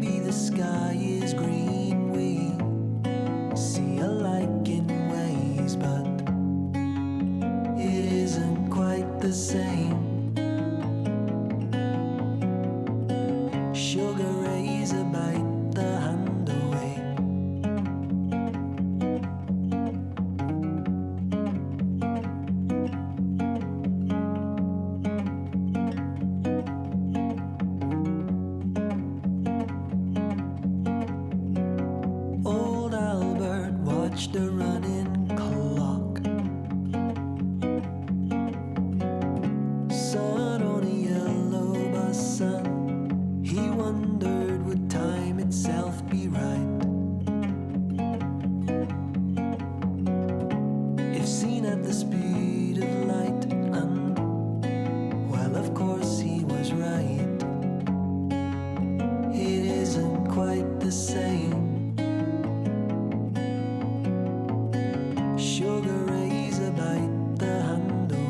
Maybe the sky is green, we see alike in ways, but it isn't quite the same. Sugar razor bite the hand away. Old Albert watched a running clock. Sun on a yellow bus, sun. He wondered, would time itself be right? If seen at the speed of light, and well, of course he was right. It isn't quite the same. Sugar razor bite the hand away.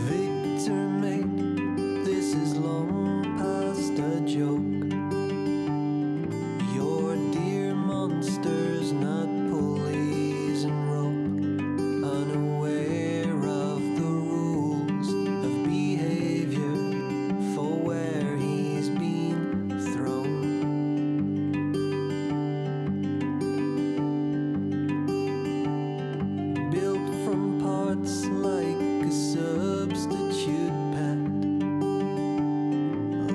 Victor, mate, this is long past a joke. Your dear monsters, not pulleys and rope, unaware of the rules of behavior for where he's been thrown. Built from parts like a substitute pad,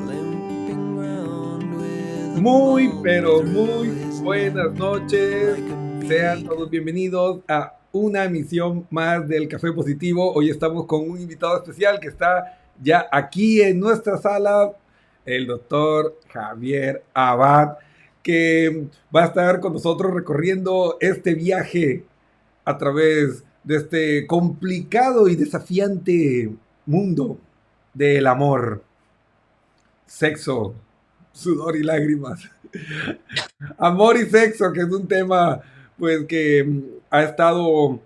limping round with a Muy, bulb pero through muy his buenas neck, noches. like a Sean bee. todos bienvenidos a una emisión más del Café Positivo. Hoy estamos con un invitado especial que está ya aquí en nuestra sala, el doctor Javier Abad, que va a estar con nosotros recorriendo este viaje a través de este complicado y desafiante mundo del amor, sexo, sudor y lágrimas. Amor y sexo, que es un tema pues que ha estado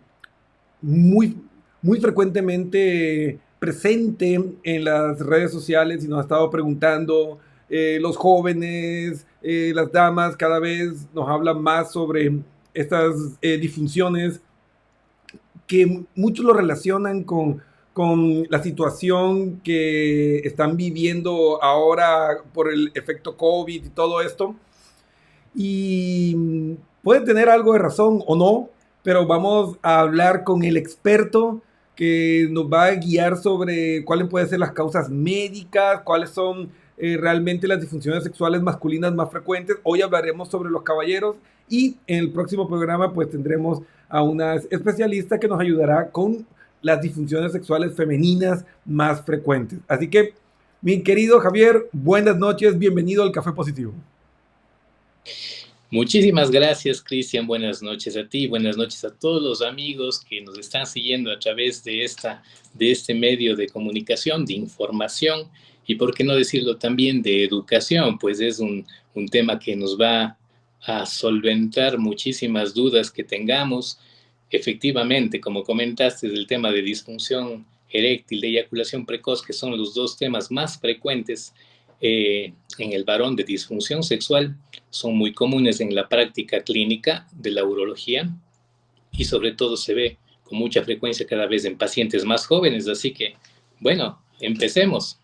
muy, muy frecuentemente presente en las redes sociales y nos ha estado preguntando los jóvenes, las damas, cada vez nos hablan más sobre estas disfunciones que muchos lo relacionan con la situación que están viviendo ahora por el efecto COVID y todo esto. Y puede tener algo de razón o no, pero vamos a hablar con el experto que nos va a guiar sobre cuáles pueden ser las causas médicas, cuáles son realmente las disfunciones sexuales masculinas más frecuentes. Hoy hablaremos sobre los caballeros y en el próximo programa pues tendremos a una especialista que nos ayudará con las disfunciones sexuales femeninas más frecuentes. Así que, mi querido Javier, buenas noches, bienvenido al Café Positivo. Muchísimas gracias, Cristian. Buenas noches a ti, buenas noches a todos los amigos que nos están siguiendo a través de este medio de comunicación, de información y, por qué no decirlo también, de educación, pues es un tema que nos va a solventar muchísimas dudas que tengamos. Efectivamente, como comentaste, del tema de disfunción eréctil, de eyaculación precoz, que son los dos temas más frecuentes en el varón de disfunción sexual, son muy comunes en la práctica clínica de la urología y sobre todo se ve con mucha frecuencia cada vez en pacientes más jóvenes. Así que, bueno, empecemos.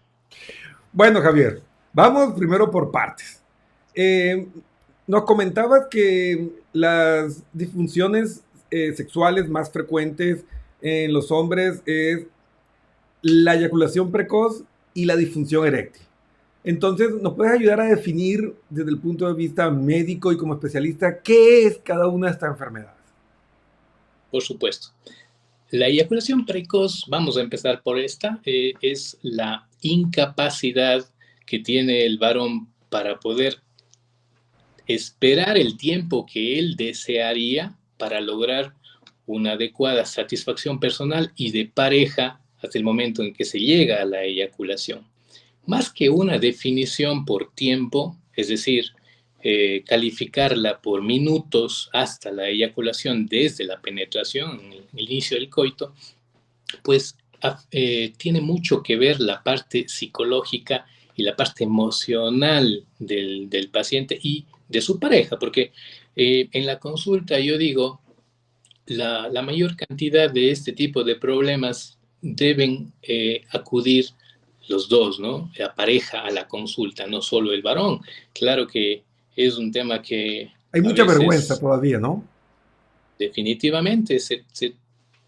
Bueno, Javier, vamos primero por partes. Eh, Nos comentabas que las disfunciones sexuales más frecuentes en los hombres es la eyaculación precoz y la disfunción eréctil. Entonces, ¿nos puedes ayudar a definir desde el punto de vista médico y como especialista qué es cada una de estas enfermedades? Por supuesto. La eyaculación precoz, vamos a empezar por esta, es la incapacidad que tiene el varón para poder esperar el tiempo que él desearía para lograr una adecuada satisfacción personal y de pareja hasta el momento en que se llega a la eyaculación. Más que una definición por tiempo, es decir, calificarla por minutos hasta la eyaculación desde la penetración, en el inicio del coito, pues tiene mucho que ver la parte psicológica y la parte emocional del paciente y de su pareja, porque en la consulta yo digo, la mayor cantidad de este tipo de problemas deben acudir los dos, ¿no? La pareja a la consulta, no solo el varón. Claro que es un tema que Hay a mucha veces vergüenza todavía, ¿no? definitivamente se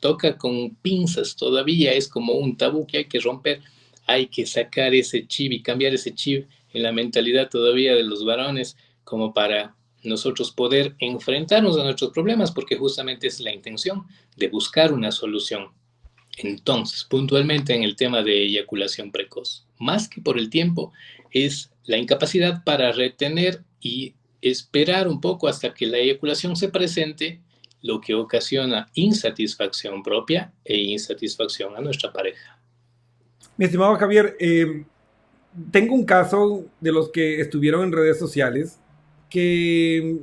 toca con pinzas todavía, es como un tabú que hay que romper, hay que sacar ese chip y cambiar ese chip en la mentalidad todavía de los varones como para nosotros poder enfrentarnos a nuestros problemas, porque justamente es la intención de buscar una solución. Entonces, puntualmente en el tema de eyaculación precoz, más que por el tiempo, es la incapacidad para retener y esperar un poco hasta que la eyaculación se presente, lo que ocasiona insatisfacción propia e insatisfacción a nuestra pareja. Mi estimado Javier, tengo un caso de los que estuvieron en redes sociales que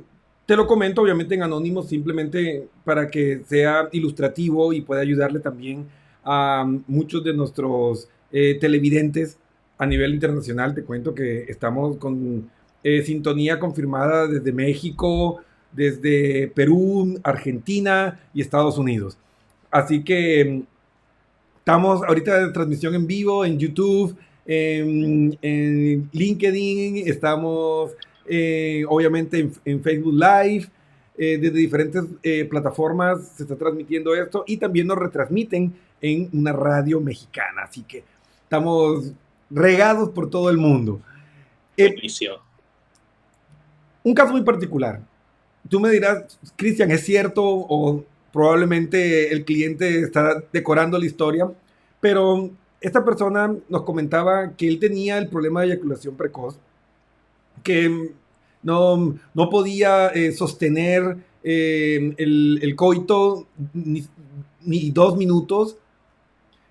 te lo comento obviamente en anónimo simplemente para que sea ilustrativo y pueda ayudarle también a muchos de nuestros televidentes a nivel internacional. Te cuento que estamos con sintonía confirmada desde México, desde Perú, Argentina y Estados Unidos. Así que estamos ahorita en transmisión en vivo en YouTube, en LinkedIn, estamos obviamente en Facebook Live, desde diferentes plataformas se está transmitiendo esto y también nos retransmiten en una radio mexicana, así que estamos regados por todo el mundo. Buenísimo. Un caso muy particular. Tú me dirás, Cristian, ¿es cierto o probablemente el cliente está decorando la historia? Pero esta persona nos comentaba que él tenía el problema de eyaculación precoz, que no podía sostener el coito ni 2 minutos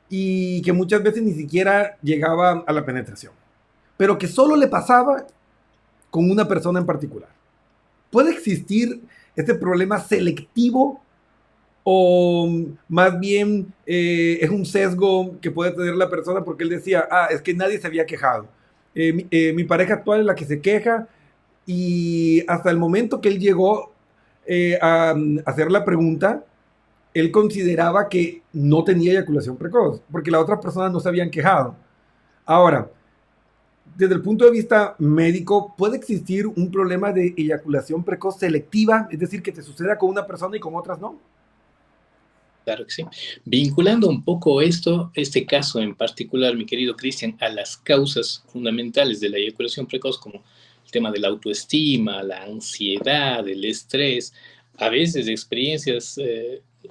y que muchas veces ni siquiera llegaba a la penetración, pero que solo le pasaba con una persona en particular. ¿Puede existir este problema selectivo o más bien es un sesgo que puede tener la persona porque él decía, es que nadie se había quejado? Mi pareja actual es la que se queja y hasta el momento que él llegó a hacer la pregunta, él consideraba que no tenía eyaculación precoz porque las otras personas no se habían quejado. Ahora, desde el punto de vista médico, ¿puede existir un problema de eyaculación precoz selectiva? Es decir, que te suceda con una persona y con otras no. Claro que sí. Vinculando un poco este caso en particular, mi querido Cristian, a las causas fundamentales de la eyaculación precoz, como el tema de la autoestima, la ansiedad, el estrés, a veces experiencias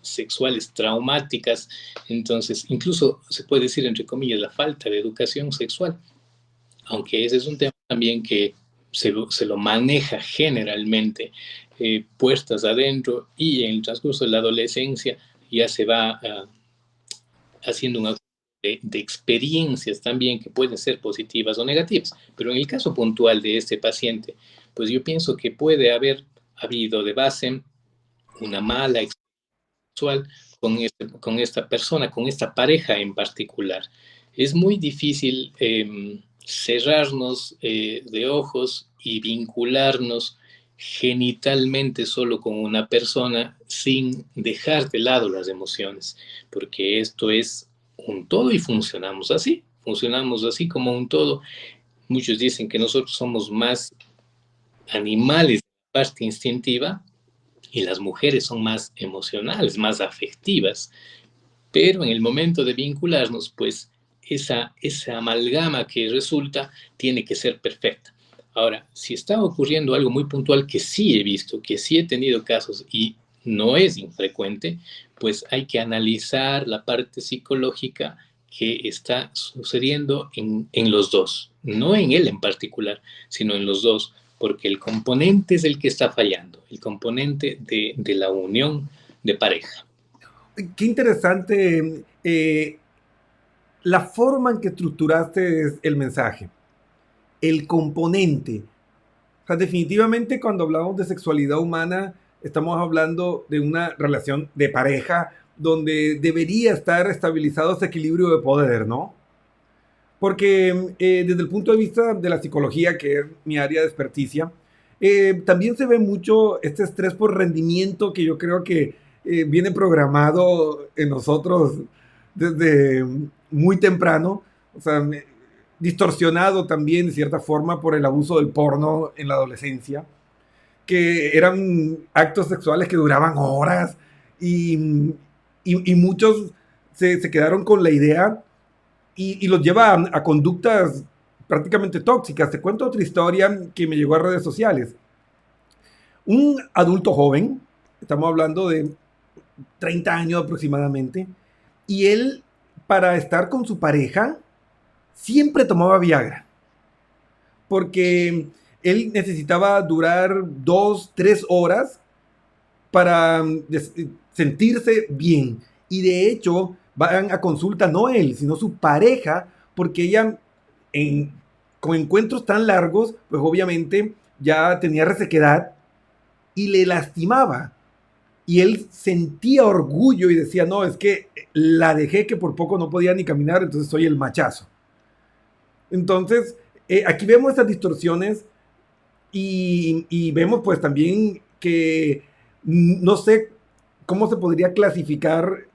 sexuales traumáticas, entonces incluso se puede decir, entre comillas, la falta de educación sexual, aunque ese es un tema también que se lo maneja generalmente puertas adentro y en el transcurso de la adolescencia ya se va haciendo un de experiencias también que pueden ser positivas o negativas. Pero en el caso puntual de este paciente, pues yo pienso que puede haber habido de base una mala experiencia sexual con esta persona, con esta pareja en particular. Es muy difícil cerrarnos de ojos y vincularnos genitalmente solo con una persona sin dejar de lado las emociones, porque esto es un todo y funcionamos así como un todo. Muchos dicen que nosotros somos más animales de la parte instintiva y las mujeres son más emocionales, más afectivas, pero en el momento de vincularnos, pues esa amalgama que resulta tiene que ser perfecta. Ahora, si está ocurriendo algo muy puntual que sí he visto, que sí he tenido casos y no es infrecuente, pues hay que analizar la parte psicológica que está sucediendo en los dos, no en él en particular, sino en los dos, porque el componente es el que está fallando, el componente de la unión de pareja. Qué interesante la forma en que estructuraste el mensaje, el componente. O sea, definitivamente cuando hablamos de sexualidad humana, estamos hablando de una relación de pareja donde debería estar estabilizado ese equilibrio de poder, ¿no? Porque desde el punto de vista de la psicología, que es mi área de experticia, también se ve mucho este estrés por rendimiento que yo creo que viene programado en nosotros desde muy temprano, o sea, distorsionado también de cierta forma por el abuso del porno en la adolescencia, que eran actos sexuales que duraban horas y, y muchos se quedaron con la idea y los lleva a conductas prácticamente tóxicas. Te cuento otra historia que me llegó a redes sociales. Un adulto joven, estamos hablando de 30 años aproximadamente, y él, para estar con su pareja, siempre tomaba Viagra, porque él necesitaba durar 2, 3 horas para sentirse bien. Y de hecho, van a consulta no él, sino su pareja, porque ella, con encuentros tan largos, pues obviamente ya tenía resequedad y le lastimaba. Y él sentía orgullo y decía, no, es que la dejé que por poco no podía ni caminar, entonces soy el machazo. Entonces, aquí vemos estas distorsiones y vemos pues también que no sé cómo se podría clasificar,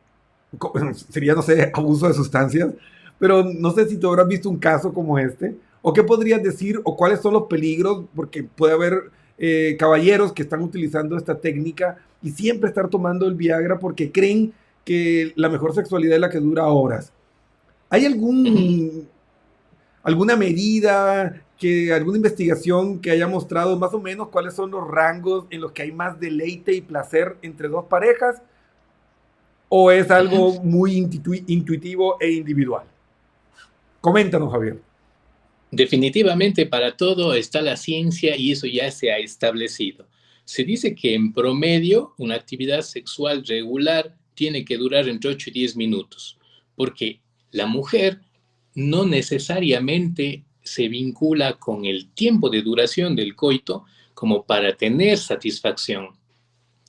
sería, no sé, abuso de sustancias, pero no sé si tú habrás visto un caso como este, o qué podrías decir, o cuáles son los peligros, porque puede haber caballeros que están utilizando esta técnica y siempre estar tomando el Viagra porque creen que la mejor sexualidad es la que dura horas. ¿Hay alguna medida, alguna investigación que haya mostrado más o menos cuáles son los rangos en los que hay más deleite y placer entre dos parejas? ¿O es algo muy intuitivo e individual? Coméntanos, Javier. Definitivamente para todo está la ciencia y eso ya se ha establecido. Se dice que en promedio una actividad sexual regular tiene que durar entre 8 y 10 minutos, porque la mujer no necesariamente se vincula con el tiempo de duración del coito como para tener satisfacción.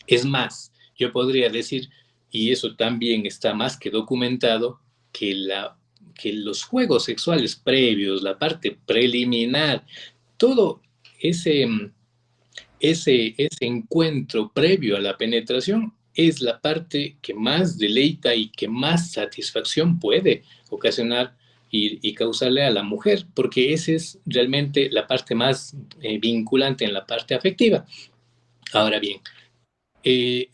Es más, yo podría decir, y eso también está más que documentado, que los juegos sexuales previos, la parte preliminar, todo ese encuentro previo a la penetración es la parte que más deleita y que más satisfacción puede ocasionar y causarle a la mujer, porque esa es realmente la parte más vinculante en la parte afectiva. Ahora bien,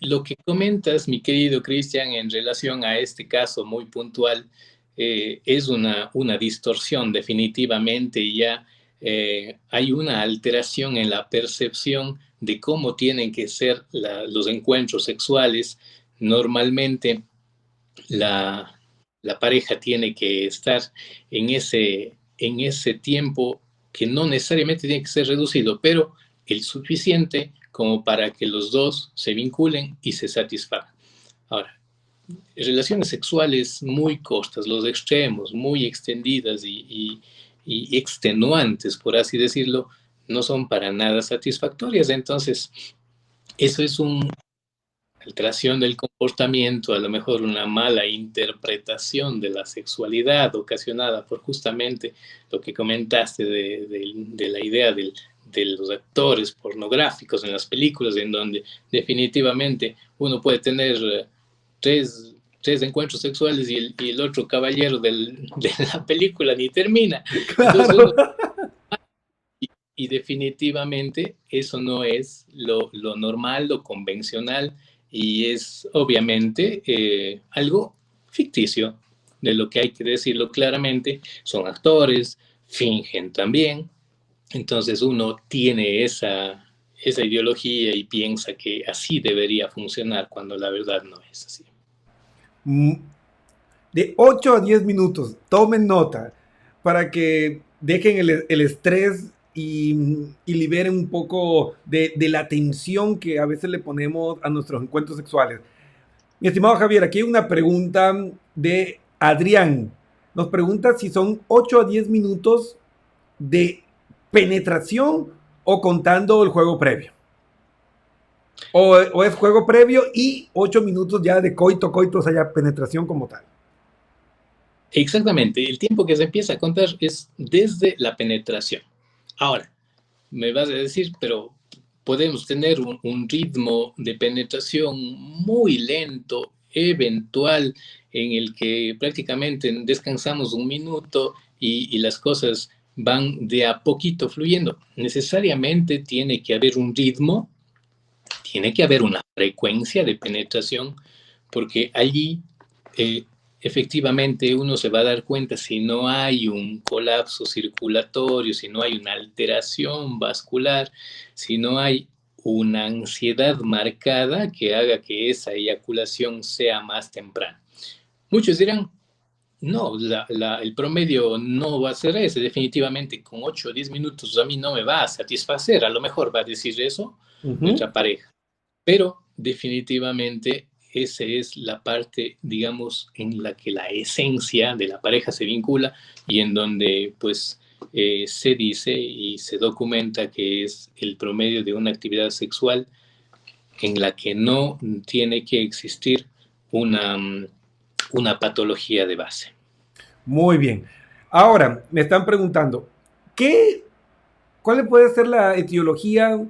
lo que comentas, mi querido Cristian, en relación a este caso muy puntual, es una distorsión definitivamente. Ya hay una alteración en la percepción de cómo tienen que ser los encuentros sexuales. Normalmente la pareja tiene que estar en ese tiempo que no necesariamente tiene que ser reducido, pero el suficiente como para que los dos se vinculen y se satisfagan. Ahora, relaciones sexuales muy cortas, los extremos, muy extendidas y extenuantes, por así decirlo, no son para nada satisfactorias. Entonces, eso es una alteración del comportamiento, a lo mejor una mala interpretación de la sexualidad ocasionada por justamente lo que comentaste de la idea de los actores pornográficos en las películas, en donde definitivamente uno puede tener tres encuentros sexuales y el otro caballero de la película ni termina. Entonces Claro. y definitivamente eso no es lo normal, lo convencional, y es obviamente algo ficticio, de lo que hay que decirlo claramente. Son actores, fingen también, entonces uno tiene esa ideología y piensa que así debería funcionar cuando la verdad no es así. De 8 a 10 minutos, tomen nota para que dejen el estrés y liberen un poco de la tensión que a veces le ponemos a nuestros encuentros sexuales. Mi estimado Javier, aquí hay una pregunta de Adrián. Nos pregunta si son 8 a 10 minutos de penetración o contando el juego previo. O es juego previo y 8 minutos ya de coito, o sea, ya penetración como tal. Exactamente, el tiempo que se empieza a contar es desde la penetración. Ahora, me vas a decir, pero podemos tener un ritmo de penetración muy lento, eventual, en el que prácticamente descansamos un minuto y las cosas van de a poquito fluyendo. Necesariamente tiene que haber un ritmo, tiene que haber una frecuencia de penetración, porque allí efectivamente uno se va a dar cuenta si no hay un colapso circulatorio, si no hay una alteración vascular, si no hay una ansiedad marcada que haga que esa eyaculación sea más temprana. Muchos dirán, no, el promedio no va a ser ese, definitivamente con 8 o 10 minutos a mí no me va a satisfacer, a lo mejor va a decir eso nuestra pareja, pero definitivamente esa es la parte, digamos, en la que la esencia de la pareja se vincula y en donde, pues, se dice y se documenta que es el promedio de una actividad sexual en la que no tiene que existir una patología de base. Muy bien. Ahora, me están preguntando, ¿cuál puede ser la etiología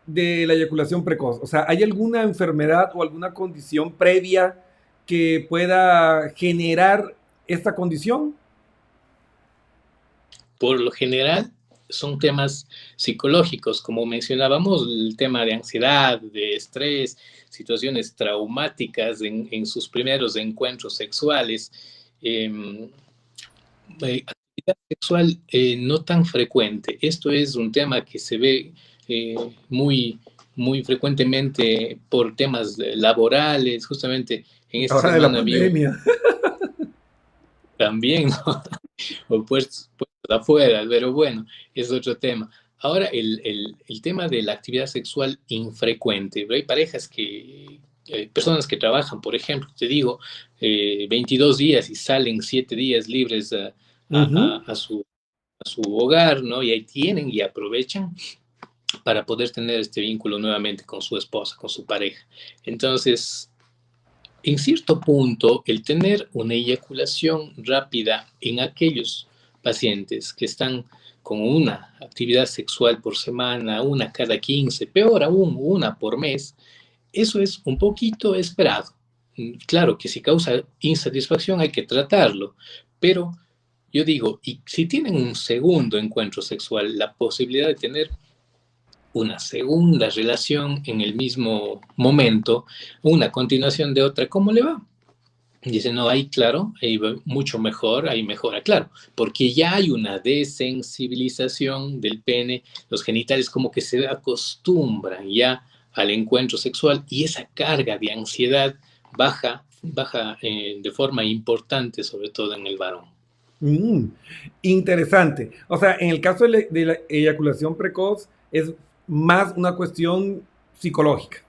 de la eyaculación precoz? O sea, ¿hay alguna enfermedad o alguna condición previa que pueda generar esta condición? Por lo general, son temas psicológicos, como mencionábamos, el tema de ansiedad, de estrés, situaciones traumáticas en sus primeros encuentros sexuales, actividad sexual no tan frecuente. Esto es un tema que se ve muy frecuentemente por temas laborales. Justamente en esta Ahora de la semana pandemia. también, ¿no? O puestos afuera, pero bueno, es otro tema. Ahora, el tema de la actividad sexual infrecuente. Hay parejas personas que trabajan, por ejemplo, te digo, 22 días y salen 7 días libres a su hogar, ¿no? Y ahí tienen y aprovechan para poder tener este vínculo nuevamente con su esposa, con su pareja. Entonces, en cierto punto, el tener una eyaculación rápida en aquellos pacientes que están con una actividad sexual por semana, una cada 15, peor aún, una por mes, eso es un poquito esperado. Claro que si causa insatisfacción hay que tratarlo, pero yo digo, y si tienen un segundo encuentro sexual, la posibilidad de tener una segunda relación en el mismo momento, una continuación de otra, ¿cómo le va? Dice, no, ahí claro, ahí va mucho mejor, ahí mejora, claro, porque ya hay una desensibilización del pene, los genitales como que se acostumbran ya al encuentro sexual y esa carga de ansiedad baja de forma importante, sobre todo en el varón. Interesante. O sea, en el caso de la eyaculación precoz es más una cuestión psicológica.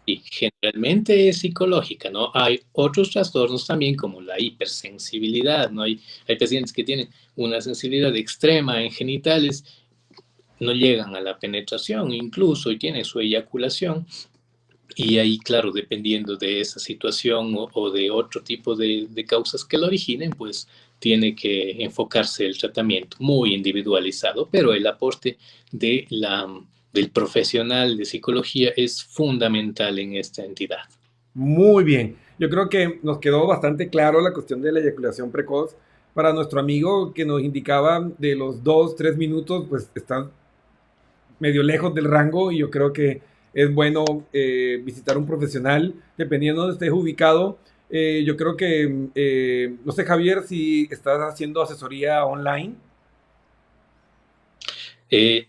Y generalmente es psicológica, ¿no? Hay otros trastornos también como la hipersensibilidad, ¿no? Hay pacientes que tienen una sensibilidad extrema en genitales, no llegan a la penetración incluso y tienen su eyaculación, Y ahí, claro, dependiendo de esa situación o de otro tipo de causas que lo originen, pues tiene que enfocarse el tratamiento muy individualizado, pero el aporte de del profesional de psicología es fundamental en esta entidad. Muy bien. Yo creo que nos quedó bastante claro la cuestión de la eyaculación precoz. Para nuestro amigo que nos indicaba de los 2, 3 minutos, pues está medio lejos del rango y yo creo que es bueno visitar un profesional dependiendo de donde estés ubicado. Yo creo que, no sé, Javier, si estás haciendo asesoría online. Eh,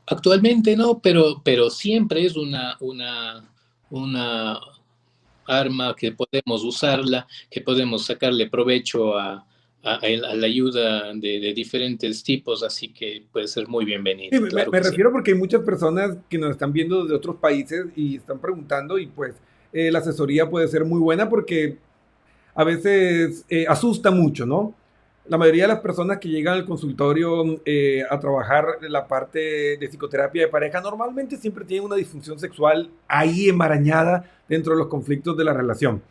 Actualmente no, pero siempre es una arma que podemos usarla, que podemos sacarle provecho a la ayuda de diferentes tipos, así que puede ser muy Sí, bienvenida, me, claro me que sí. refiero porque hay muchas personas que nos están viendo desde otros países y están preguntando y pues la asesoría puede ser muy buena porque a veces asusta mucho, ¿no? La mayoría de las personas que llegan al consultorio a trabajar la parte de psicoterapia de pareja normalmente siempre tienen una disfunción sexual ahí enmarañada dentro de los conflictos de la relación.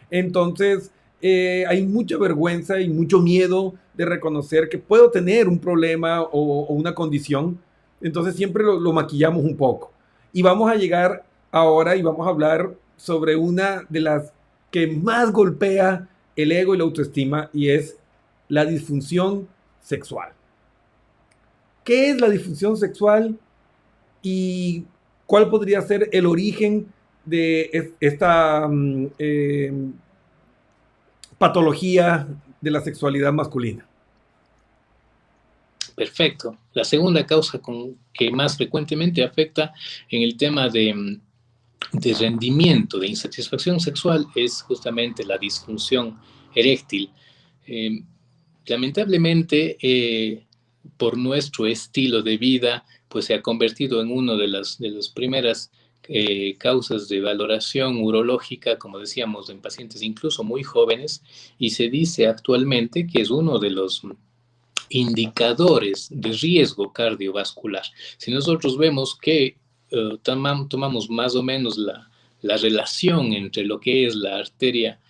Entonces, hay mucha vergüenza y mucho miedo de reconocer que puedo tener un problema o una condición. Entonces, siempre lo maquillamos un poco. Y vamos a llegar ahora y vamos a hablar sobre una de las que más golpea el ego y la autoestima y es la disfunción sexual. ¿Qué es la disfunción sexual y cuál podría ser el origen de esta patología de la sexualidad masculina? Perfecto. La segunda causa que más frecuentemente afecta en el tema de rendimiento, de insatisfacción sexual, es justamente la disfunción eréctil. Eh, Lamentablemente, por nuestro estilo de vida, pues se ha convertido en una de las primeras causas de valoración urológica, como decíamos, en pacientes incluso muy jóvenes, y se dice actualmente que es uno de los indicadores de riesgo cardiovascular. Si nosotros vemos que tomamos más o menos la relación entre lo que es la arteria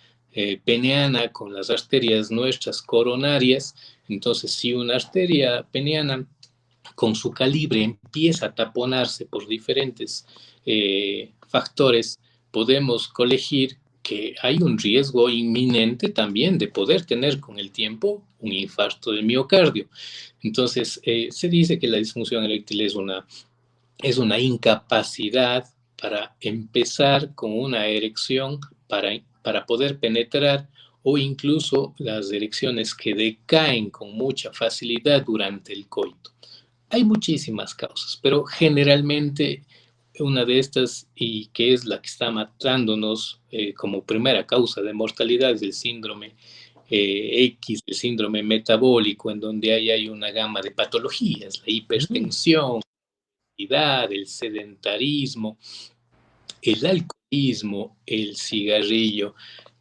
peneana con las arterias nuestras coronarias, entonces si una arteria peneana con su calibre empieza a taponarse por diferentes factores, podemos colegir que hay un riesgo inminente también de poder tener con el tiempo un infarto del miocardio. Entonces, se dice que la disfunción eréctil es una incapacidad para empezar con una erección, para poder penetrar o incluso las erecciones que decaen con mucha facilidad durante el coito. Hay muchísimas causas, pero generalmente una de estas, y que es la que está matándonos como primera causa de mortalidad, es el síndrome X, el síndrome metabólico, en donde hay una gama de patologías, la hipertensión, el sedentarismo, el alcoholismo, el cigarrillo,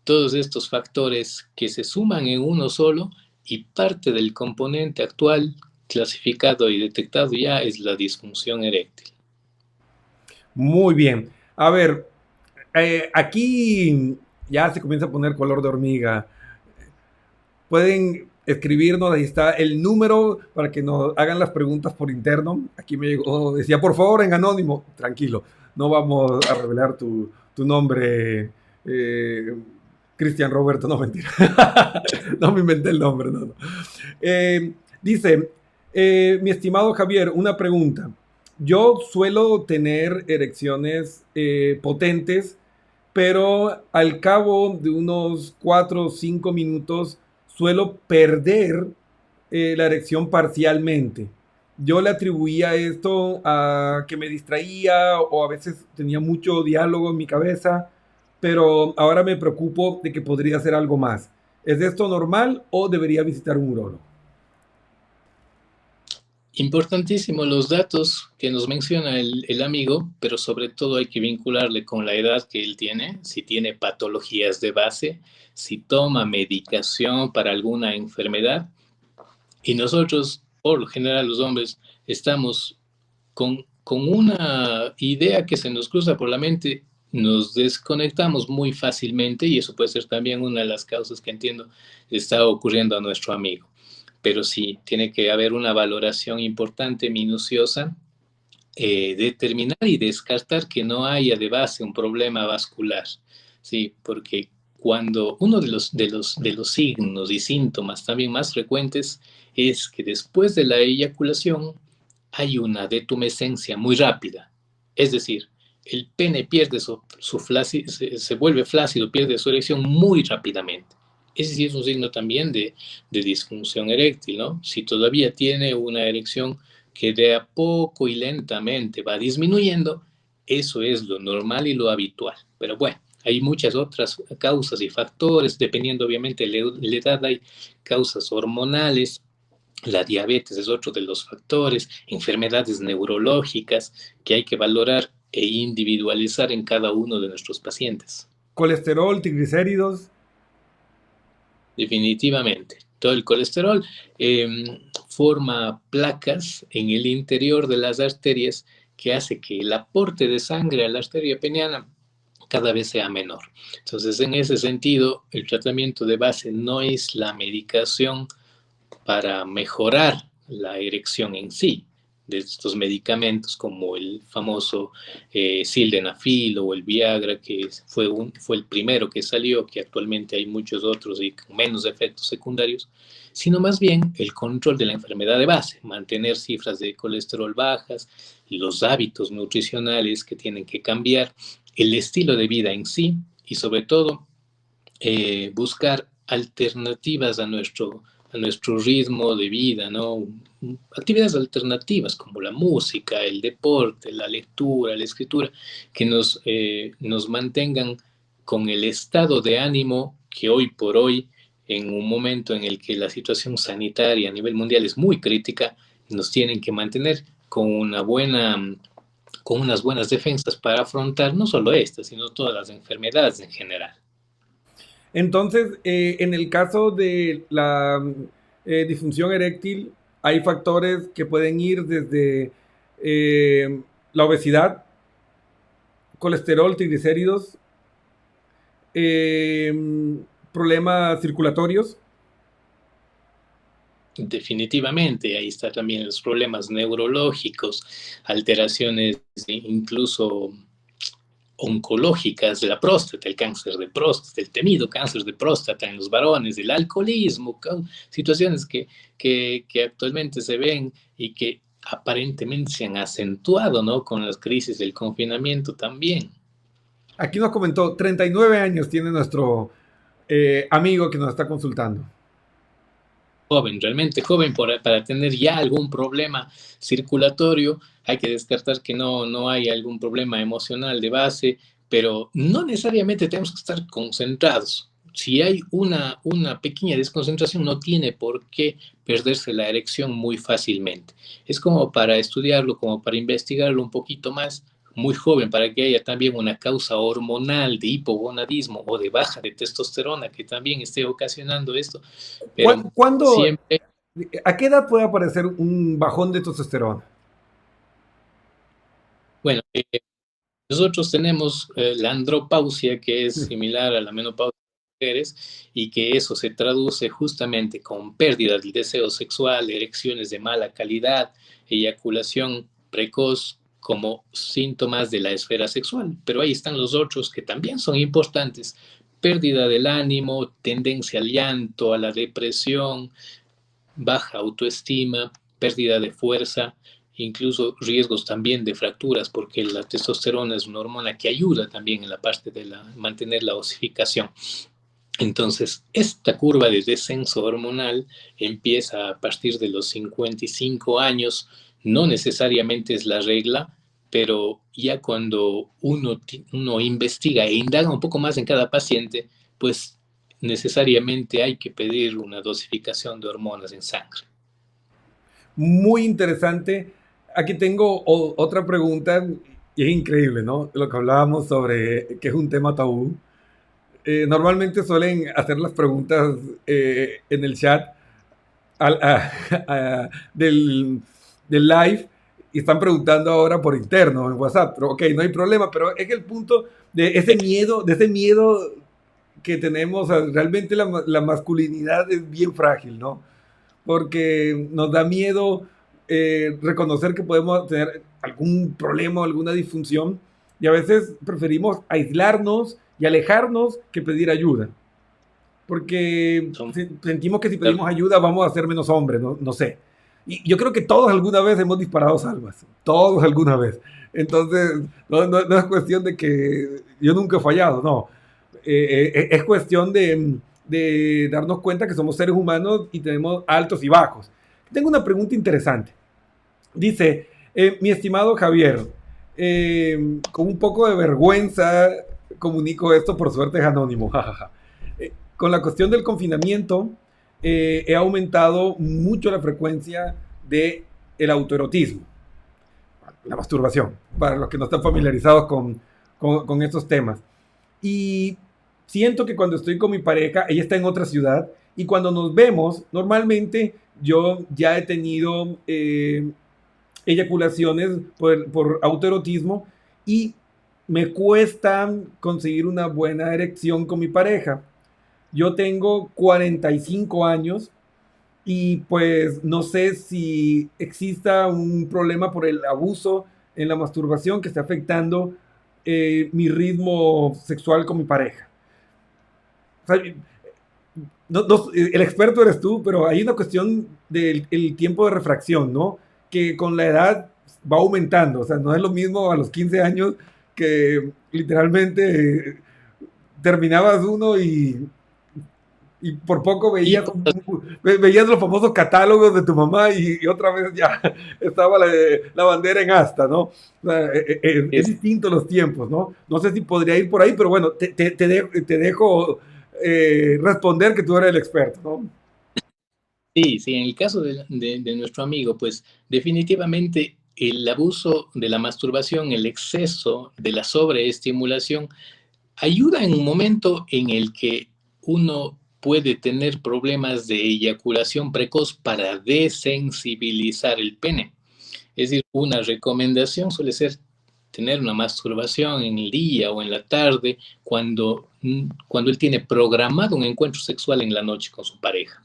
todos estos factores que se suman en uno solo y parte del componente actual clasificado y detectado ya es la disfunción eréctil. Muy bien. A ver, aquí ya se comienza a poner color de hormiga. Pueden escribirnos, ahí está el número para que nos hagan las preguntas por interno. Aquí me llegó, decía, por favor, en anónimo. Tranquilo, no vamos a revelar tu nombre, Cristian Roberto, no mentira. No me inventé el nombre, no. Dice, mi estimado Javier, una pregunta. Yo suelo tener erecciones potentes, pero al cabo de unos 4 o 5 minutos suelo perder la erección parcialmente. Yo le atribuía esto a que me distraía o a veces tenía mucho diálogo en mi cabeza, pero ahora me preocupo de que podría ser algo más. ¿Es esto normal o debería visitar un urólogo? Importantísimo los datos que nos menciona el amigo, pero sobre todo hay que vincularle con la edad que él tiene, si tiene patologías de base, si toma medicación para alguna enfermedad. Y nosotros, por lo general, los hombres, estamos con una idea que se nos cruza por la mente nos desconectamos muy fácilmente y eso puede ser también una de las causas que entiendo está ocurriendo a nuestro amigo. Pero sí, tiene que haber una valoración importante, minuciosa, determinar y descartar que no haya de base un problema vascular, ¿sí? Porque cuando uno de los signos y síntomas también más frecuentes es que después de la eyaculación hay una detumescencia muy rápida, es decir, el pene pierde se vuelve flácido, pierde su erección muy rápidamente. Ese sí es un signo también de disfunción eréctil, ¿no? Si todavía tiene una erección que de a poco y lentamente va disminuyendo, eso es lo normal y lo habitual. Pero bueno, hay muchas otras causas y factores, dependiendo obviamente de la edad, hay causas hormonales, la diabetes es otro de los factores, enfermedades neurológicas que hay que valorar e individualizar en cada uno de nuestros pacientes. Colesterol, triglicéridos. Definitivamente. Todo el colesterol forma placas en el interior de las arterias que hace que el aporte de sangre a la arteria peniana cada vez sea menor. Entonces, en ese sentido, el tratamiento de base no es la medicación para mejorar la erección en sí, de estos medicamentos como el famoso sildenafil o el Viagra, que fue el primero que salió, que actualmente hay muchos otros y con menos efectos secundarios, sino más bien el control de la enfermedad de base, mantener cifras de colesterol bajas, los hábitos nutricionales que tienen que cambiar, el estilo de vida en sí y sobre todo buscar alternativas a nuestro ritmo de vida, ¿no? Actividades alternativas como la música, el deporte, la lectura, la escritura, que nos mantengan con el estado de ánimo que hoy por hoy, en un momento en el que la situación sanitaria a nivel mundial es muy crítica, nos tienen que mantener con unas buenas defensas para afrontar no solo esta, sino todas las enfermedades en general. Entonces, en el caso de la disfunción eréctil, hay factores que pueden ir desde la obesidad, colesterol, triglicéridos, eh, problemas circulatorios. Definitivamente, ahí está también los problemas neurológicos, alteraciones incluso oncológicas de la próstata, el cáncer de próstata, el temido cáncer de próstata en los varones, el alcoholismo, situaciones que actualmente se ven y que aparentemente se han acentuado, ¿no? Con las crisis del confinamiento también. Aquí nos comentó, 39 años tiene nuestro amigo que nos está consultando. Joven, realmente joven, para tener ya algún problema circulatorio, hay que descartar que no hay algún problema emocional de base, pero no necesariamente tenemos que estar concentrados. Si hay una pequeña desconcentración, no tiene por qué perderse la erección muy fácilmente. Es como para estudiarlo, como para investigarlo un poquito más, muy joven, para que haya también una causa hormonal de hipogonadismo o de baja de testosterona que también esté ocasionando esto. Pero ¿Cuándo, siempre, a qué edad puede aparecer un bajón de testosterona? bueno, nosotros tenemos la andropausia, que es similar a la menopausia de mujeres, y que eso se traduce justamente con pérdida del deseo sexual, erecciones de mala calidad, eyaculación precoz como síntomas de la esfera sexual. Pero ahí están los otros que también son importantes: pérdida del ánimo, tendencia al llanto, a la depresión, baja autoestima, pérdida de fuerza, incluso riesgos también de fracturas, porque la testosterona es una hormona que ayuda también en la parte de mantener la osificación. Entonces, esta curva de descenso hormonal empieza a partir de los 55 años, no necesariamente es la regla, pero ya cuando uno investiga e indaga un poco más en cada paciente, pues necesariamente hay que pedir una dosificación de hormonas en sangre. Muy interesante. Aquí tengo otra pregunta y es increíble, ¿no? Lo que hablábamos sobre que es un tema tabú. Normalmente suelen hacer las preguntas en el chat del live y están preguntando ahora por interno en WhatsApp, pero ok, no hay problema, pero es que el punto de ese miedo que tenemos, o sea, realmente la masculinidad es bien frágil, ¿no? Porque nos da miedo reconocer que podemos tener algún problema o alguna disfunción y a veces preferimos aislarnos y alejarnos que pedir ayuda. Porque Son- sentimos que si pedimos ayuda vamos a ser menos hombres, no, no sé. Y yo creo que todos alguna vez hemos disparado salvas, todos alguna vez. Entonces, no es cuestión de que yo nunca he fallado, no. Es cuestión de darnos cuenta que somos seres humanos y tenemos altos y bajos. Tengo una pregunta interesante. Dice, mi estimado Javier, con un poco de vergüenza comunico esto, por suerte es anónimo, jajaja. Con la cuestión del confinamiento, he aumentado mucho la frecuencia de el autoerotismo, la masturbación, para los que no están familiarizados con estos temas. Y siento que cuando estoy con mi pareja, ella está en otra ciudad, y cuando nos vemos, normalmente yo ya he tenido eyaculaciones por autoerotismo y me cuesta conseguir una buena erección con mi pareja. Yo tengo 45 años y pues no sé si exista un problema por el abuso en la masturbación que esté afectando mi ritmo sexual con mi pareja. O sea, el experto eres tú, pero hay una cuestión del el tiempo de refracción, ¿no? Que con la edad va aumentando. O sea, no es lo mismo a los 15 años que literalmente terminabas uno y por poco Y veías los famosos catálogos de tu mamá y otra vez ya estaba la bandera en asta, ¿no? O sea, es es- distinto los tiempos, ¿no? No sé si podría ir por ahí, pero bueno, te dejo responder que tú eres el experto, ¿no? sí, sí, en el caso de nuestro amigo, pues definitivamente el abuso de la masturbación, el exceso de la sobreestimulación, ayuda en un momento en el que uno puede tener problemas de eyaculación precoz para desensibilizar el pene. Es decir, una recomendación suele ser tener una masturbación en el día o en la tarde cuando él tiene programado un encuentro sexual en la noche con su pareja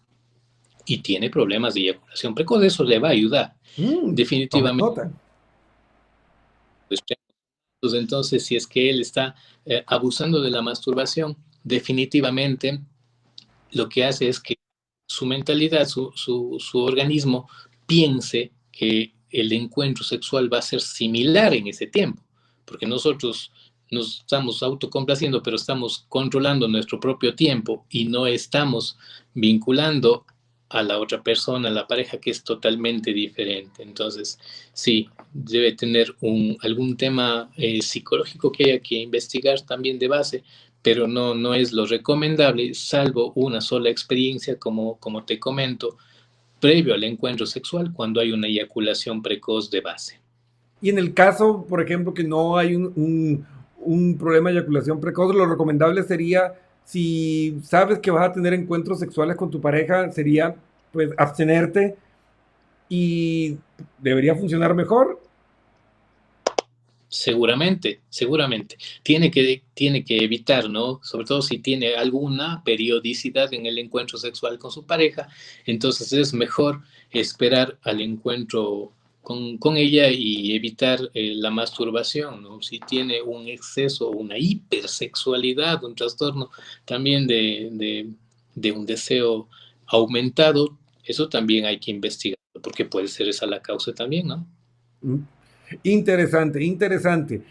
y tiene problemas de eyaculación precoz. Eso le va a ayudar. Tome Definitivamente, nota. pues, entonces, si es que él está abusando de la masturbación, definitivamente lo que hace es que su mentalidad, su organismo piense que el encuentro sexual va a ser similar en ese tiempo, porque nosotros nos estamos autocomplaciendo, pero estamos controlando nuestro propio tiempo y no estamos vinculando a la otra persona, a la pareja, que es totalmente diferente. Entonces, sí, debe tener algún tema psicológico que haya que investigar también de base, pero no es lo recomendable, salvo una sola experiencia, como te comento, previo al encuentro sexual, cuando hay una eyaculación precoz de base. Y en el caso, por ejemplo, que no hay un problema de eyaculación precoz, lo recomendable sería, si sabes que vas a tener encuentros sexuales con tu pareja, sería pues abstenerte y debería funcionar mejor. Seguramente, seguramente. Tiene que evitar, ¿no? Sobre todo si tiene alguna periodicidad en el encuentro sexual con su pareja, entonces es mejor esperar al encuentro con ella y evitar la masturbación, ¿no? Si tiene un exceso, una hipersexualidad, un trastorno también de un deseo aumentado, eso también hay que investigar, porque puede ser esa la causa también, ¿no? Mm. Interesante, interesante.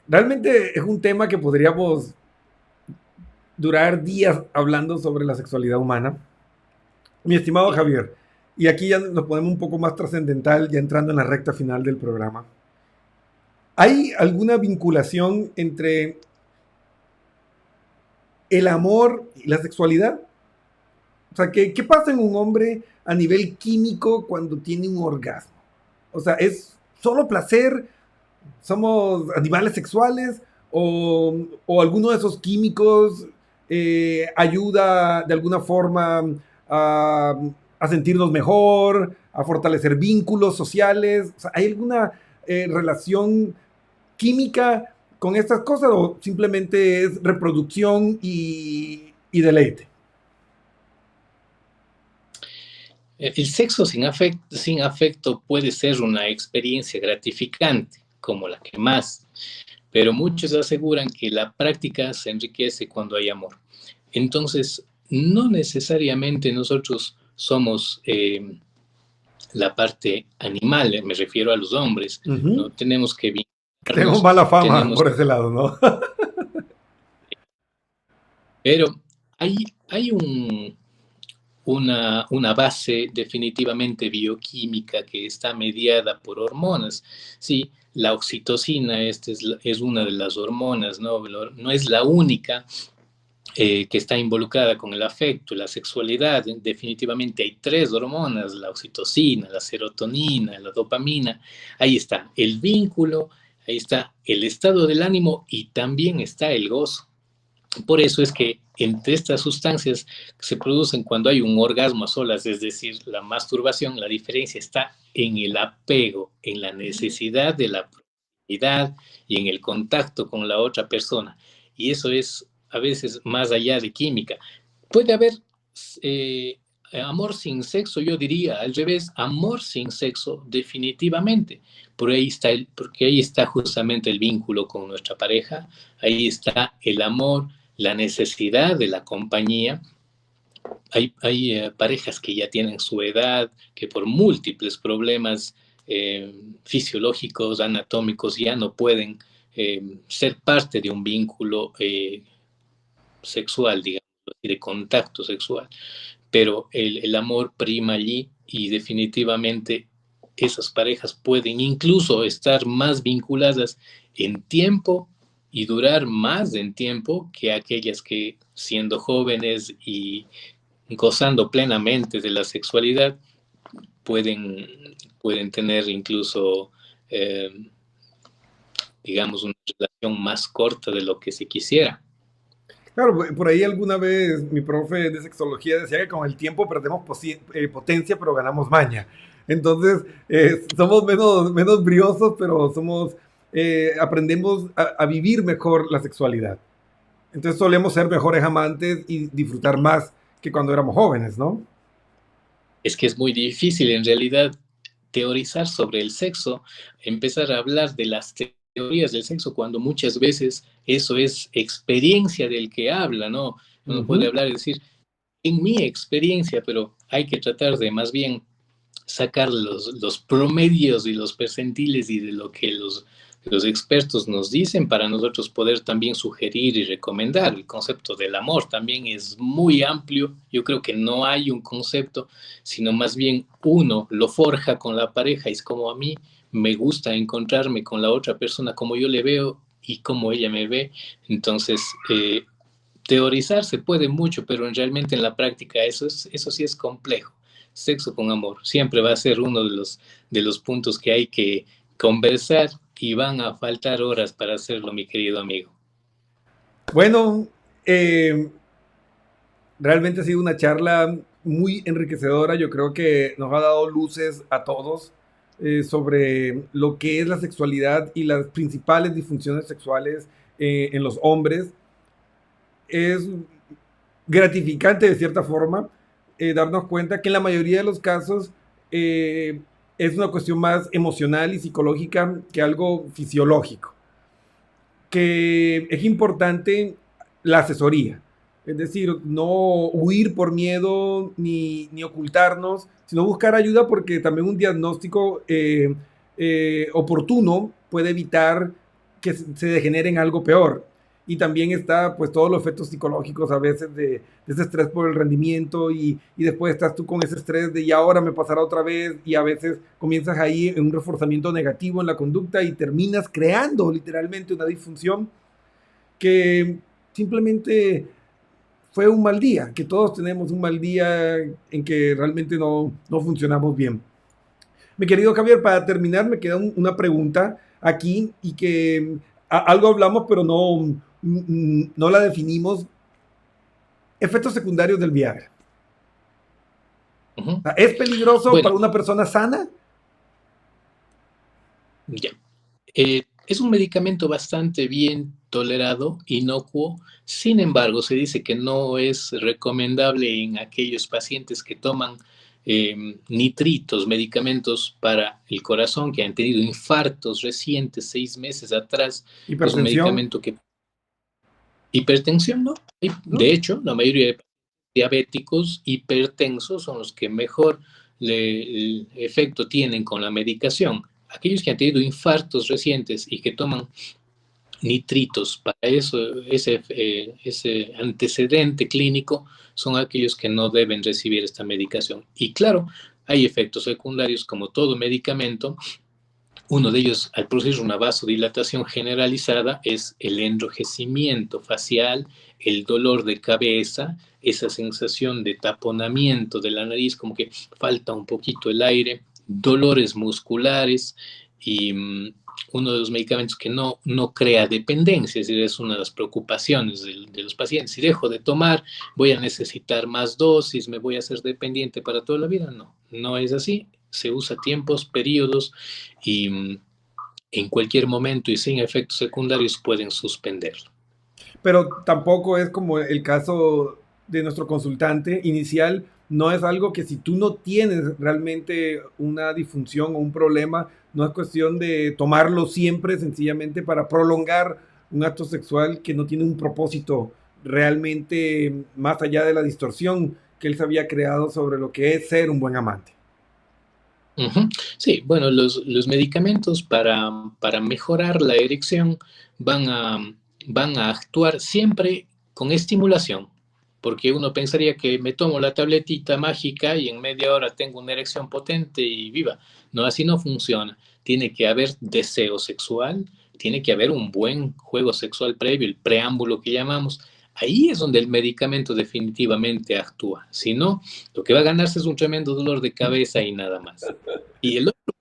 Realmente es un tema que podríamos durar días hablando sobre la sexualidad humana. Mi estimado Sí. Javier, y aquí ya nos ponemos un poco más trascendental, ya entrando en la recta final del programa. ¿Hay alguna vinculación entre el amor y la sexualidad? O sea, ¿qué pasa en un hombre a nivel químico cuando tiene un orgasmo? O sea, ¿es solo placer? ¿Somos animales sexuales? ¿O alguno de esos químicos ayuda de alguna forma a a sentirnos mejor, a fortalecer vínculos sociales? O sea, ¿hay alguna relación química con estas cosas o simplemente es reproducción y deleite? El sexo sin afecto puede ser una experiencia gratificante, como la que más, pero muchos aseguran que la práctica se enriquece cuando hay amor. Entonces, no necesariamente nosotros somos la parte animal, me refiero a los hombres, Uh-huh. ¿no? Tenemos que Tenemos vincularnos, mala fama tenemos, por ese lado, ¿no? pero hay, hay una base definitivamente bioquímica que está mediada por hormonas. Sí, la oxitocina es una de las hormonas, ¿no? No es la única que está involucrada con el afecto, la sexualidad. Definitivamente hay tres hormonas: la oxitocina, la serotonina, la dopamina. Ahí está el vínculo, ahí está el estado del ánimo y también está el gozo. Por eso es que entre estas sustancias que se producen cuando hay un orgasmo a solas, es decir, la masturbación, la diferencia está en el apego, en la necesidad de la proximidad y en el contacto con la otra persona. Y eso es a veces más allá de química. Puede haber eh, amor sin sexo, yo diría al revés, amor sin sexo definitivamente. Porque ahí está justamente el vínculo con nuestra pareja, ahí está el amor, la necesidad de la compañía. Hay parejas que ya tienen su edad, que por múltiples problemas fisiológicos, anatómicos, ya no pueden ser parte de un vínculo sexual, digamos, de contacto sexual. Pero el amor prima allí y definitivamente esas parejas pueden incluso estar más vinculadas en tiempo y durar más en tiempo que aquellas que, siendo jóvenes y gozando plenamente de la sexualidad, pueden tener incluso, eh, digamos, una relación más corta de lo que se quisiera. Claro, por ahí alguna vez mi profe de sexología decía que con el tiempo perdemos potencia, pero ganamos maña. Entonces, somos menos briosos, pero aprendemos a vivir mejor la sexualidad. Entonces solemos ser mejores amantes y disfrutar más que cuando éramos jóvenes, ¿no? Es que es muy difícil en realidad teorizar sobre el sexo, empezar a hablar de las teorías del sexo cuando muchas veces eso es experiencia del que habla, ¿no? Uno puede Ujú. hablar y decir, en mi experiencia, pero hay que tratar de más bien sacar los promedios y los percentiles y de lo que los expertos nos dicen para nosotros poder también sugerir y recomendar. El concepto del amor también es muy amplio. Yo creo que no hay un concepto, sino más bien uno lo forja con la pareja. Es como a mí me gusta encontrarme con la otra persona, como yo le veo y como ella me ve. Entonces, teorizar se puede mucho, pero realmente en la práctica eso sí es complejo. Sexo con amor siempre va a ser uno de los puntos que hay que conversar y van a faltar horas para hacerlo, mi querido amigo. Bueno, eh, realmente ha sido una charla muy enriquecedora. Yo creo que nos ha dado luces a todos sobre lo que es la sexualidad y las principales disfunciones sexuales en los hombres. Es gratificante de cierta forma darnos cuenta que en la mayoría de los casos eh, es una cuestión más emocional y psicológica que algo fisiológico. Que es importante la asesoría, es decir, no huir por miedo ni ocultarnos, sino buscar ayuda porque también un diagnóstico oportuno puede evitar que se degenere en algo peor. Y también está pues todos los efectos psicológicos a veces de ese estrés por el rendimiento y después estás tú con ese estrés de y ahora me pasará otra vez y a veces comienzas ahí en un reforzamiento negativo en la conducta y terminas creando literalmente una disfunción que simplemente fue un mal día, que todos tenemos un mal día en que realmente no funcionamos bien. Mi querido Javier, para terminar me queda una pregunta aquí y que algo hablamos pero no la definimos. Efectos secundarios del Viagra. Ujú. ¿Es peligroso Bueno, para una persona sana? ya. Es un medicamento bastante bien tolerado, inocuo. Sin embargo, se dice que no es recomendable en aquellos pacientes que toman nitritos, medicamentos para el corazón, que han tenido infartos recientes, 6 meses atrás. Es un ¿Hipertensión? medicamento que... Hipertensión, ¿no? ¿No? De hecho, la mayoría de diabéticos hipertensos son los que mejor el efecto tienen con la medicación. Aquellos que han tenido infartos recientes y que toman nitritos para eso, ese antecedente clínico, son aquellos que no deben recibir esta medicación. Y claro, hay efectos secundarios como todo medicamento. Uno de ellos, al producir una vasodilatación generalizada, es el enrojecimiento facial, el dolor de cabeza, esa sensación de taponamiento de la nariz, como que falta un poquito el aire, dolores musculares y uno de los medicamentos que no crea dependencia, es decir, es una de las preocupaciones de los pacientes. Si dejo de tomar, voy a necesitar más dosis, me voy a hacer dependiente para toda la vida. No, no es así. Se usa tiempos, periodos y en cualquier momento y sin efectos secundarios pueden suspenderlo. Pero tampoco es como el caso de nuestro consultante inicial, no es algo que si tú no tienes realmente una disfunción o un problema, no es cuestión de tomarlo siempre sencillamente para prolongar un acto sexual que no tiene un propósito realmente más allá de la distorsión que él se había creado sobre lo que es ser un buen amante. Ujú. Sí, bueno, los medicamentos para mejorar la erección van a, van a actuar siempre con estimulación, porque uno pensaría que me tomo la tabletita mágica y en media hora tengo una erección potente y viva. No, así no funciona. Tiene que haber deseo sexual, tiene que haber un buen juego sexual previo, el preámbulo que llamamos. Ahí es donde el medicamento definitivamente actúa. Si no, lo que va a ganarse es un tremendo dolor de cabeza y nada más. Y el otro,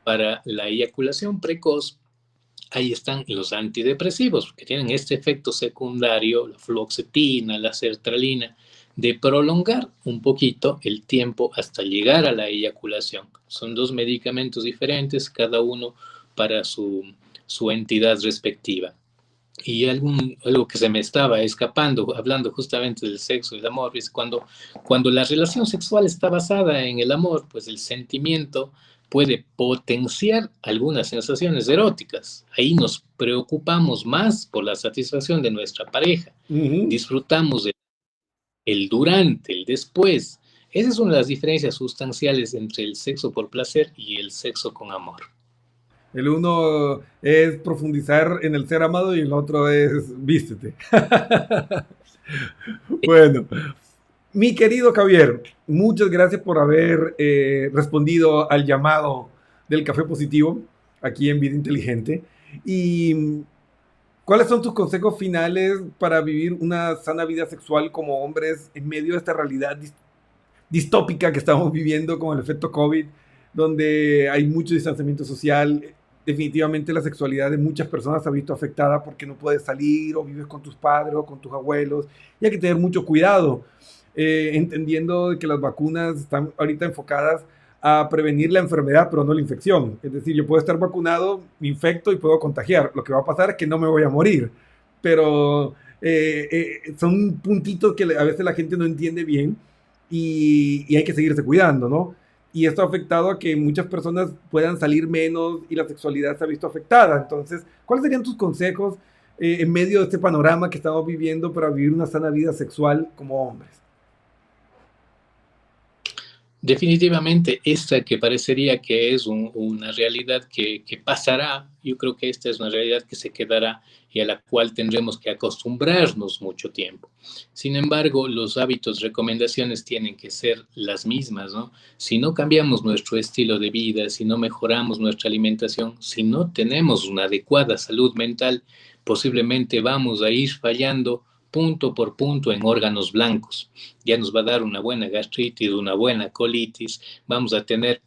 para la eyaculación precoz, ahí están los antidepresivos, que tienen este efecto secundario, la fluoxetina, la sertralina, de prolongar un poquito el tiempo hasta llegar a la eyaculación. Son dos medicamentos diferentes, cada uno para su entidad respectiva. Y algo que se me estaba escapando, hablando justamente del sexo y el amor, es cuando la relación sexual está basada en el amor, pues el sentimiento puede potenciar algunas sensaciones eróticas. Ahí nos preocupamos más por la satisfacción de nuestra pareja. Uh -huh. Disfrutamos el durante, el después. Esas son las diferencias sustanciales entre el sexo por placer y el sexo con amor. El uno es profundizar en el ser amado y el otro es vístete. Bueno, mi querido Javier, muchas gracias por haber respondido al llamado del Café Positivo aquí en Vida Inteligente. ¿Y cuáles son tus consejos finales para vivir una sana vida sexual como hombres en medio de esta realidad distópica que estamos viviendo con el efecto COVID, donde hay mucho distanciamiento social? Definitivamente la sexualidad de muchas personas se ha visto afectada porque no puedes salir o vives con tus padres o con tus abuelos y hay que tener mucho cuidado, entendiendo que las vacunas están ahorita enfocadas a prevenir la enfermedad pero no la infección. Es decir, yo puedo estar vacunado, me infecto y puedo contagiar. Lo que va a pasar es que no me voy a morir, pero son puntitos que a veces la gente no entiende bien y hay que seguirse cuidando, ¿no? Y esto ha afectado a que muchas personas puedan salir menos y la sexualidad se ha visto afectada. Entonces, ¿cuáles serían tus consejos en medio de este panorama que estamos viviendo para vivir una sana vida sexual como hombres? Definitivamente, esta que parecería que es una realidad que pasará, yo creo que esta es una realidad que se quedará y a la cual tendremos que acostumbrarnos mucho tiempo. Sin embargo, los hábitos, recomendaciones tienen que ser las mismas, ¿no? Si no cambiamos nuestro estilo de vida, si no mejoramos nuestra alimentación, si no tenemos una adecuada salud mental, posiblemente vamos a ir fallando punto por punto en órganos blancos. Ya nos va a dar una buena gastritis, una buena colitis, vamos a tener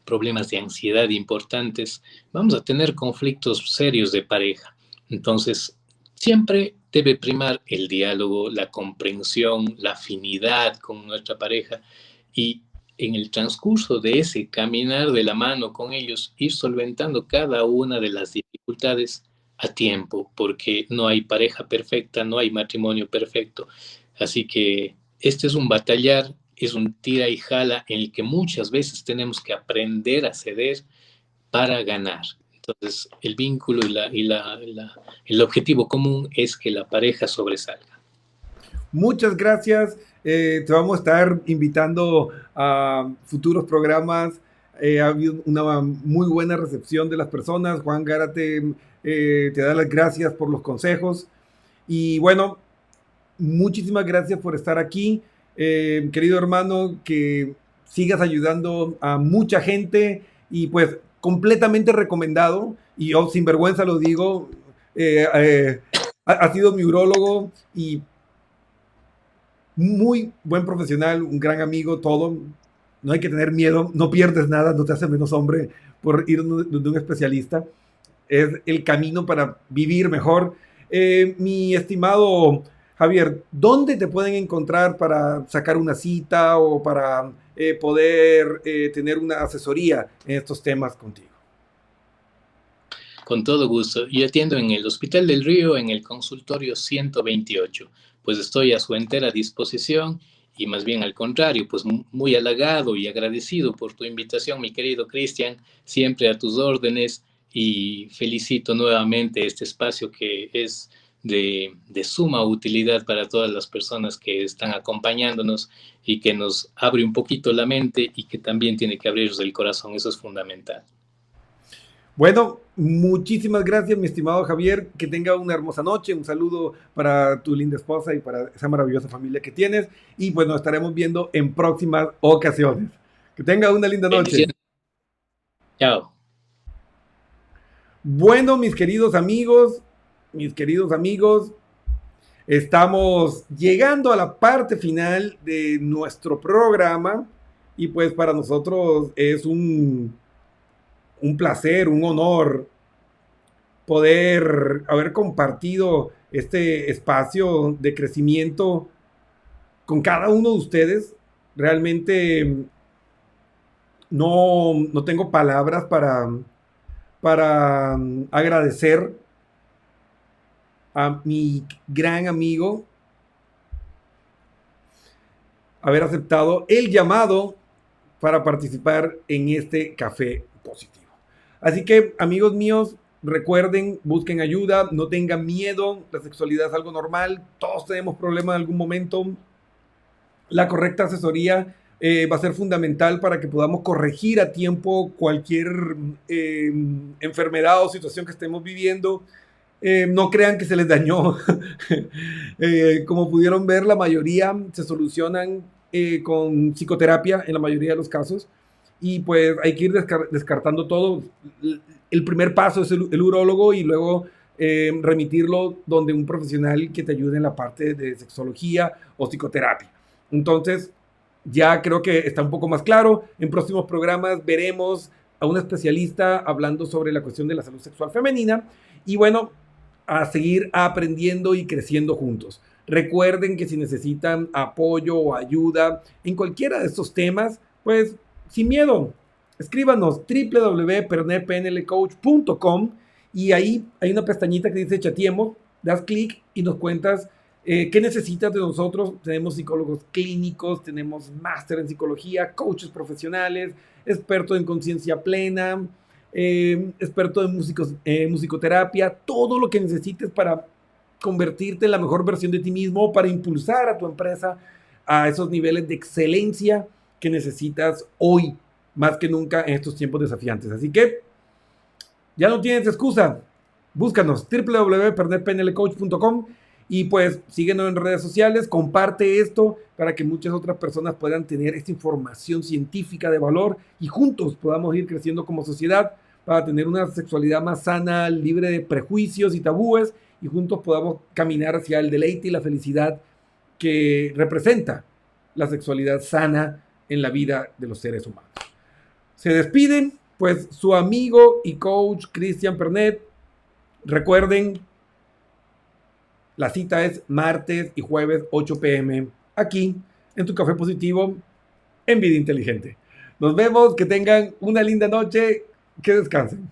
problemas de ansiedad importantes, vamos a tener conflictos serios de pareja. Entonces, siempre debe primar el diálogo, la comprensión, la afinidad con nuestra pareja y en el transcurso de ese caminar de la mano con ellos, ir solventando cada una de las dificultades a tiempo, porque no hay pareja perfecta, no hay matrimonio perfecto. Así que este es un batallar, es un tira y jala en el que muchas veces tenemos que aprender a ceder para ganar. Entonces, el vínculo el objetivo común es que la pareja sobresalga. Muchas gracias. Te vamos a estar invitando a futuros programas. Ha habido una muy buena recepción de las personas. Juan Gárate te da las gracias por los consejos. Y bueno, muchísimas gracias por estar aquí. Querido hermano, que sigas ayudando a mucha gente y pues completamente recomendado. Y yo sin vergüenza lo digo, ha sido mi urólogo y muy buen profesional, un gran amigo, todo. No hay que tener miedo, no pierdes nada, no te hace menos hombre por ir de un especialista. Es el camino para vivir mejor. Mi estimado Javier, ¿dónde te pueden encontrar para sacar una cita o para poder tener una asesoría en estos temas contigo? Con todo gusto. Yo atiendo en el Hospital del Río, en el consultorio 128. Pues estoy a su entera disposición y más bien al contrario, pues muy halagado y agradecido por tu invitación, mi querido Cristian, siempre a tus órdenes y felicito nuevamente este espacio que es de suma utilidad para todas las personas que están acompañándonos y que nos abre un poquito la mente y que también tiene que abrirnos el corazón. Eso es fundamental. Bueno, muchísimas gracias, mi estimado Javier. Que tenga una hermosa noche. Un saludo para tu linda esposa y para esa maravillosa familia que tienes. Y pues nos estaremos viendo en próximas ocasiones. Que tenga una linda noche. Chao. Bueno, mis queridos amigos, estamos llegando a la parte final de nuestro programa. Y pues para nosotros es un placer, un honor poder haber compartido este espacio de crecimiento con cada uno de ustedes. Realmente no tengo palabras para agradecer a mi gran amigo haber aceptado el llamado para participar en este café positivo. Así que, amigos míos, recuerden, busquen ayuda, no tengan miedo, la sexualidad es algo normal, todos tenemos problemas en algún momento. La correcta asesoría va a ser fundamental para que podamos corregir a tiempo cualquier enfermedad o situación que estemos viviendo. No crean que se les dañó. Como pudieron ver, la mayoría se solucionan con psicoterapia en la mayoría de los casos. Y pues hay que ir descartando todo. El primer paso es el urólogo y luego remitirlo donde un profesional que te ayude en la parte de sexología o psicoterapia. Entonces, ya creo que está un poco más claro. En próximos programas veremos a un especialista hablando sobre la cuestión de la salud sexual femenina. Y bueno, a seguir aprendiendo y creciendo juntos. Recuerden que si necesitan apoyo o ayuda en cualquiera de estos temas, pues sin miedo, escríbanos www.pernetpnlcoach.com y ahí hay una pestañita que dice Chatiemos, das clic y nos cuentas qué necesitas de nosotros. Tenemos psicólogos clínicos, tenemos máster en psicología, coaches profesionales, expertos en conciencia plena, experto en musicoterapia, todo lo que necesites para convertirte en la mejor versión de ti mismo, para impulsar a tu empresa a esos niveles de excelencia que necesitas hoy, más que nunca en estos tiempos desafiantes. Así que ya no tienes excusa. Búscanos www.pernetpnlcoach.com y pues síguenos en redes sociales, comparte esto para que muchas otras personas puedan tener esta información científica de valor y juntos podamos ir creciendo como sociedad para tener una sexualidad más sana, libre de prejuicios y tabúes, y juntos podamos caminar hacia el deleite y la felicidad que representa la sexualidad sana en la vida de los seres humanos. Se despiden, pues, su amigo y coach Cristian Pernet. Recuerden, la cita es martes y jueves 8 p.m. aquí en tu Café Positivo. en Vida Inteligente. Nos vemos, que tengan una linda noche, que descansen.